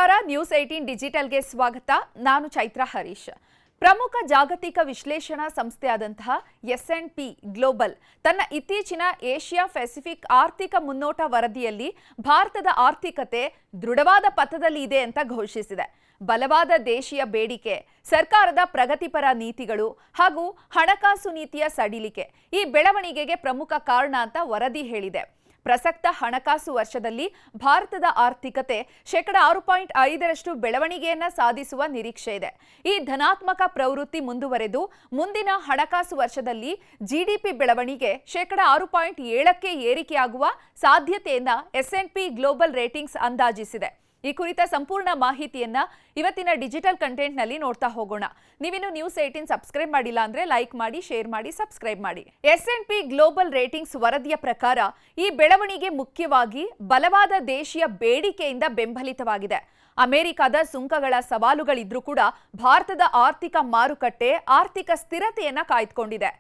ನಮಸ್ಕಾರ ನ್ಯೂಸ್ 18 ಡಿಜಿಟಲ್ಗೆ ಸ್ವಾಗತ. ನಾನು ಚೈತ್ರ ಹರೀಶ್. ಪ್ರಮುಖ ಜಾಗತಿಕ ವಿಶ್ಲೇಷಣಾ ಸಂಸ್ಥೆಯಾದಂತಹ S&P ಗ್ಲೋಬಲ್ ತನ್ನ ಇತ್ತೀಚಿನ ಏಷ್ಯಾ ಪೆಸಿಫಿಕ್ ಆರ್ಥಿಕ ಮುನ್ನೋಟ ವರದಿಯಲ್ಲಿ ಭಾರತದ ಆರ್ಥಿಕತೆ ದೃಢವಾದ ಪಥದಲ್ಲಿ ಇದೆ ಅಂತ ಘೋಷಿಸಿದೆ. ಬಲವಾದ ದೇಶೀಯ ಬೇಡಿಕೆ, ಸರ್ಕಾರದ ಪ್ರಗತಿಪರ ನೀತಿಗಳು ಹಾಗೂ ಹಣಕಾಸು ನೀತಿಯ ಸಡಿಲಿಕೆ ಈ ಬೆಳವಣಿಗೆಗೆ ಪ್ರಮುಖ ಕಾರಣ ಅಂತ ವರದಿ ಹೇಳಿದೆ. ಪ್ರಸಕ್ತ ಹಣಕಾಸು ವರ್ಷದಲ್ಲಿ ಭಾರತದ ಆರ್ಥಿಕತೆ 6.5% ಬೆಳವಣಿಗೆಯನ್ನ ಸಾಧಿಸುವ ನಿರೀಕ್ಷೆ ಇದೆ. ಈ ಧನಾತ್ಮಕ ಪ್ರವೃತ್ತಿ ಮುಂದುವರೆದು ಮುಂದಿನ ಹಣಕಾಸು ವರ್ಷದಲ್ಲಿ ಜಿಡಿಪಿ ಬೆಳವಣಿಗೆ 6.7ಕ್ಕೆ ಏರಿಕೆಯಾಗುವ ಸಾಧ್ಯತೆಯನ್ನ S&P ಗ್ಲೋಬಲ್ ರೇಟಿಂಗ್ಸ್ ಅಂದಾಜಿಸಿದೆ. ಈ ಕುರಿತ ಸಂಪೂರ್ಣ ಮಾಹಿತಿಯನ್ನ ಇವತ್ತಿನ ಡಿಜಿಟಲ್ ಕಂಟೆಂಟ್ ನಲ್ಲಿ ನೋಡ್ತಾ ಹೋಗೋಣ. ನೀವಿನ್ನು ನ್ಯೂಸ್ 18 ಸಬ್ಸ್ಕ್ರೈಬ್ ಮಾಡಿಲ್ಲ ಅಂದ್ರೆ ಲೈಕ್ ಮಾಡಿ, ಶೇರ್ ಮಾಡಿ, ಸಬ್ಸ್ಕ್ರೈಬ್ ಮಾಡಿ. S&P ಗ್ಲೋಬಲ್ ರೇಟಿಂಗ್ಸ್ ವರದಿಯ ಪ್ರಕಾರ ಈ ಬೆಳವಣಿಗೆ ಮುಖ್ಯವಾಗಿ ಬಲವಾದ ದೇಶೀಯ ಬೇಡಿಕೆಯಿಂದ ಬೆಂಬಲಿತವಾಗಿದೆ. ಅಮೆರಿಕದ ಸುಂಕಗಳ ಸವಾಲುಗಳಿದ್ರೂ ಕೂಡ ಭಾರತದ ಆರ್ಥಿಕ ಮಾರುಕಟ್ಟೆ ಆರ್ಥಿಕ ಸ್ಥಿರತೆಯನ್ನ ಕಾಯ್ದುಕೊಂಡಿದೆ.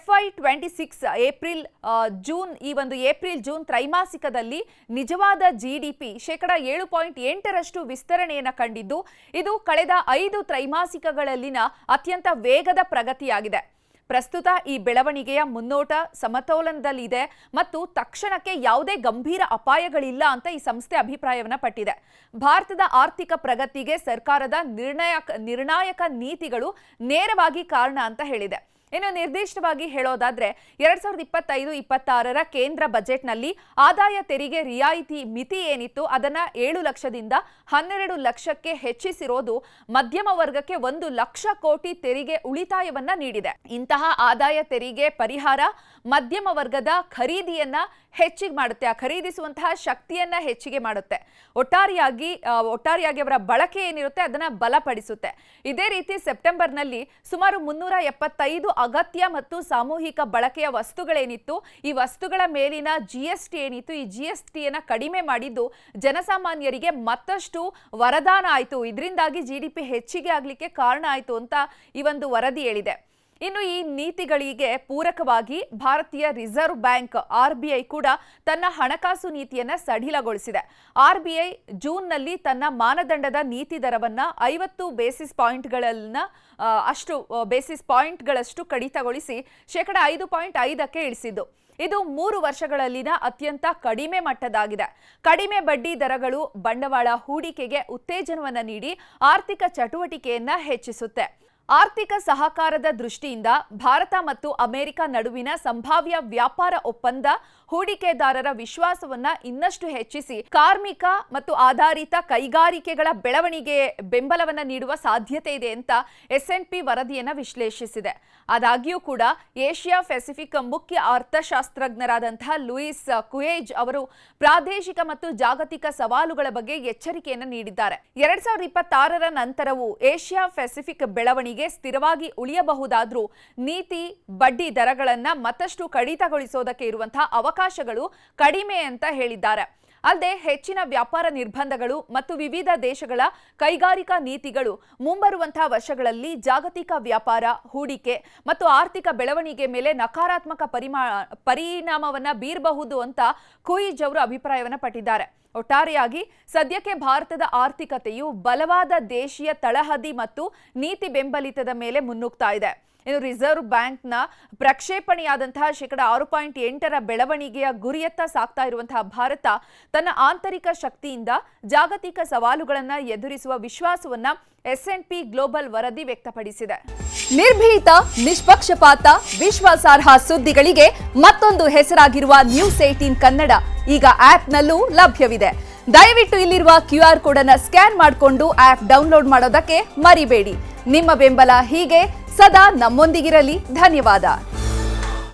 FY26 ಏಪ್ರಿಲ್-ಜೂನ್ ತ್ರೈಮಾಸಿಕದಲ್ಲಿ ನಿಜವಾದ ಜಿಡಿಪಿ 7.8% ವಿಸ್ತರಣೆಯನ್ನು ಕಂಡಿದ್ದು, ಇದು ಕಳೆದ 5 ತ್ರೈಮಾಸಿಕಗಳಲ್ಲಿನ ಅತ್ಯಂತ ವೇಗದ ಪ್ರಗತಿಯಾಗಿದೆ. ಪ್ರಸ್ತುತ ಈ ಬೆಳವಣಿಗೆಯ ಮುನ್ನೋಟ ಸಮತೋಲನದಲ್ಲಿದೆ ಮತ್ತು ತಕ್ಷಣಕ್ಕೆ ಯಾವುದೇ ಗಂಭೀರ ಅಪಾಯಗಳಿಲ್ಲ ಅಂತ ಈ ಸಂಸ್ಥೆ ಅಭಿಪ್ರಾಯವನ್ನ ಪಟ್ಟಿದೆ. ಭಾರತದ ಆರ್ಥಿಕ ಪ್ರಗತಿಗೆ ಸರ್ಕಾರದ ನಿರ್ಣಾಯಕ ನೀತಿಗಳು ನೇರವಾಗಿ ಕಾರಣ ಅಂತ ಹೇಳಿದೆ. ಇನ್ನು ನಿರ್ದಿಷ್ಟವಾಗಿ ಹೇಳೋದಾದ್ರೆ 2025-26ರ ಕೇಂದ್ರ ಬಜೆಟ್ನಲ್ಲಿ ಆದಾಯ ತೆರಿಗೆ ರಿಯಾಯಿತಿ ಮಿತಿ ಏನಿತ್ತು ಅದನ್ನ 7 ಲಕ್ಷದಿಂದ 12 ಲಕ್ಷಕ್ಕೆ ಹೆಚ್ಚಿಸಿರೋದು ಮಧ್ಯಮ ವರ್ಗಕ್ಕೆ 1 ಲಕ್ಷ ಕೋಟಿ ತೆರಿಗೆ ಉಳಿತಾಯವನ್ನ ನೀಡಿದೆ. ಇಂತಹ ಆದಾಯ ತೆರಿಗೆ ಪರಿಹಾರ ಮಧ್ಯಮ ವರ್ಗದ ಖರೀದಿಯನ್ನ ಹೆಚ್ಚಿಗೆ ಮಾಡುತ್ತೆ, ಖರೀದಿಸುವಂತಹ ಶಕ್ತಿಯನ್ನ ಹೆಚ್ಚಿಗೆ ಮಾಡುತ್ತೆ. ಒಟ್ಟಾರೆಯಾಗಿ ಅವರ ಬಳಕೆ ಏನಿರುತ್ತೆ ಅದನ್ನ ಬಲಪಡಿಸುತ್ತೆ. ಇದೇ ರೀತಿ ಸೆಪ್ಟೆಂಬರ್ನಲ್ಲಿ ಸುಮಾರು 375 ಅಗತ್ಯ ಮತ್ತು ಸಾಮೂಹಿಕ ಬಳಕೆಯ ವಸ್ತುಗಳೇನಿತ್ತು, ಈ ವಸ್ತುಗಳ ಮೇಲಿನ GST ಏನಿತ್ತು, ಈ GSTಯನ್ನ ಕಡಿಮೆ ಮಾಡಿದ್ದು ಜನಸಾಮಾನ್ಯರಿಗೆ ಮತ್ತಷ್ಟು ವರದಾನ ಆಯಿತು. ಇದರಿಂದಾಗಿ ಜಿಡಿಪಿ ಹೆಚ್ಚಿಗೆ ಆಗಲಿಕ್ಕೆ ಕಾರಣ ಆಯಿತು ಅಂತ ಈ ಒಂದು ವರದಿ ಹೇಳಿದೆ. ಇನ್ನು ಈ ನೀತಿಗಳಿಗೆ ಪೂರಕವಾಗಿ ಭಾರತೀಯ ರಿಸರ್ವ್ ಬ್ಯಾಂಕ್ RBI ಕೂಡ ತನ್ನ ಹಣಕಾಸು ನೀತಿಯನ್ನ ಸಡಿಲಗೊಳಿಸಿದೆ. RBI ಜೂನ್ನಲ್ಲಿ ತನ್ನ ಮಾನದಂಡದ ನೀತಿ ದರವನ್ನ 50 ಬೇಸಿಸ್ ಪಾಯಿಂಟ್ಗಳಷ್ಟು ಕಡಿತಗೊಳಿಸಿ 5.5ಕ್ಕೆ ಇಳಿಸಿದ್ದು. ಇದು 3 ವರ್ಷಗಳಲ್ಲಿನ ಅತ್ಯಂತ ಕಡಿಮೆ ಮಟ್ಟದಾಗಿದೆ. ಕಡಿಮೆ ಬಡ್ಡಿ ದರಗಳು ಬಂಡವಾಳ ಹೂಡಿಕೆಗೆ ಉತ್ತೇಜನವನ್ನು ನೀಡಿ ಆರ್ಥಿಕ ಚಟುವಟಿಕೆಯನ್ನ ಹೆಚ್ಚಿಸುತ್ತೆ. ಆರ್ಥಿಕ ಸಹಕಾರದ ದೃಷ್ಟಿಯಿಂದ ಭಾರತ ಮತ್ತು ಅಮೆರಿಕ ನಡುವಿನ ಸಂಭಾವ್ಯ ವ್ಯಾಪಾರ ಒಪ್ಪಂದ ಹೂಡಿಕೆದಾರರ ವಿಶ್ವಾಸವನ್ನ ಇನ್ನಷ್ಟು ಹೆಚ್ಚಿಸಿ ಕಾರ್ಮಿಕ ಮತ್ತು ಆಧಾರಿತ ಕೈಗಾರಿಕೆಗಳ ಬೆಳವಣಿಗೆ ಬೆಂಬಲವನ್ನ ನೀಡುವ ಸಾಧ್ಯತೆ ಇದೆ ಅಂತ S&P ವರದಿಯನ್ನ ವಿಶ್ಲೇಷಿಸಿದೆ. ಆದಾಗ್ಯೂ ಕೂಡ ಏಷ್ಯಾ ಪೆಸಿಫಿಕ್ ಮುಖ್ಯ ಅರ್ಥಶಾಸ್ತ್ರಜ್ಞರಾದಂತಹ ಲೂಯಿಸ್ ಕುಯೇಜ್ ಅವರು ಪ್ರಾದೇಶಿಕ ಮತ್ತು ಜಾಗತಿಕ ಸವಾಲುಗಳ ಬಗ್ಗೆ ಎಚ್ಚರಿಕೆಯನ್ನು ನೀಡಿದ್ದಾರೆ. 2026ರ ನಂತರವೂ ಏಷ್ಯಾ ಪೆಸಿಫಿಕ್ ಬೆಳವಣಿಗೆ ಸ್ಥಿರವಾಗಿ ಉಳಿಯಬಹುದಾದ್ರೂ ನೀತಿ ಬಡ್ಡಿ ದರಗಳನ್ನ ಮತ್ತಷ್ಟು ಕಡಿತಗೊಳಿಸೋದಕ್ಕೆ ಇರುವಂತಹ ಅವಕಾಶಗಳು ಕಡಿಮೆ ಅಂತ ಹೇಳಿದ್ದಾರೆ. ಅಲ್ಲದೆ ಹೆಚ್ಚಿನ ವ್ಯಾಪಾರ ನಿರ್ಬಂಧಗಳು ಮತ್ತು ವಿವಿಧ ದೇಶಗಳ ಕೈಗಾರಿಕಾ ನೀತಿಗಳು ಮುಂಬರುವಂತಹ ವರ್ಷಗಳಲ್ಲಿ ಜಾಗತಿಕ ವ್ಯಾಪಾರ, ಹೂಡಿಕೆ ಮತ್ತು ಆರ್ಥಿಕ ಬೆಳವಣಿಗೆ ಮೇಲೆ ನಕಾರಾತ್ಮಕ ಪರಿಣಾಮವನ್ನ ಬೀರಬಹುದು ಅಂತ ಕುಯಿಜ್ ಅವರು ಅಭಿಪ್ರಾಯವನ್ನ ಪಟ್ಟಿದ್ದಾರೆ. ಒಟ್ಟಾರೆಯಾಗಿ ಸದ್ಯಕ್ಕೆ ಭಾರತದ ಆರ್ಥಿಕತೆಯು ಬಲವಾದ ದೇಶೀಯ ತಳಹದಿ ಮತ್ತು ನೀತಿ ಬೆಂಬಲಿತದ ಮೇಲೆ ಮುನ್ನುಗ್ತಾ ಇದೆ. ಇನ್ನು ರಿಸರ್ವ್ ಬ್ಯಾಂಕ್ನ ಪ್ರಕ್ಷೇಪಣೆಯಾದಂತಹ 6.8ರ ಬೆಳವಣಿಗೆಯ ಗುರಿಯತ್ತ ಸಾಗ್ತಾ ಇರುವಂತಹ ಭಾರತ ತನ್ನ ಆಂತರಿಕ ಶಕ್ತಿಯಿಂದ ಜಾಗತಿಕ ಸವಾಲುಗಳನ್ನು ಎದುರಿಸುವ ವಿಶ್ವಾಸವನ್ನ S&P ಗ್ಲೋಬಲ್ ವರದಿ ವ್ಯಕ್ತಪಡಿಸಿದೆ. ನಿರ್ಭೀತ, ನಿಷ್ಪಕ್ಷಪಾತ, ವಿಶ್ವಾಸಾರ್ಹ ಸುದ್ದಿಗಳಿಗೆ ಮತ್ತೊಂದು ಹೆಸರಾಗಿರುವ ನ್ಯೂಸ್ 18 ಕನ್ನಡ ಈಗ ಆಪ್ನಲ್ಲೂ ಲಭ್ಯವಿದೆ. ದಯವಿಟ್ಟು ಇಲ್ಲಿರುವ QR ಕೋಡ್ ಅನ್ನು ಸ್ಕ್ಯಾನ್ ಮಾಡಿಕೊಂಡು ಆಪ್ ಡೌನ್ಲೋಡ್ ಮಾಡೋದಕ್ಕೆ ಮರಿಬೇಡಿ. ನಿಮ್ಮ ಬೆಂಬಲ ಹೀಗೆ ಸದಾ ನಮ್ಮೊಂದಿಗಿರಲಿ. ಧನ್ಯವಾದ.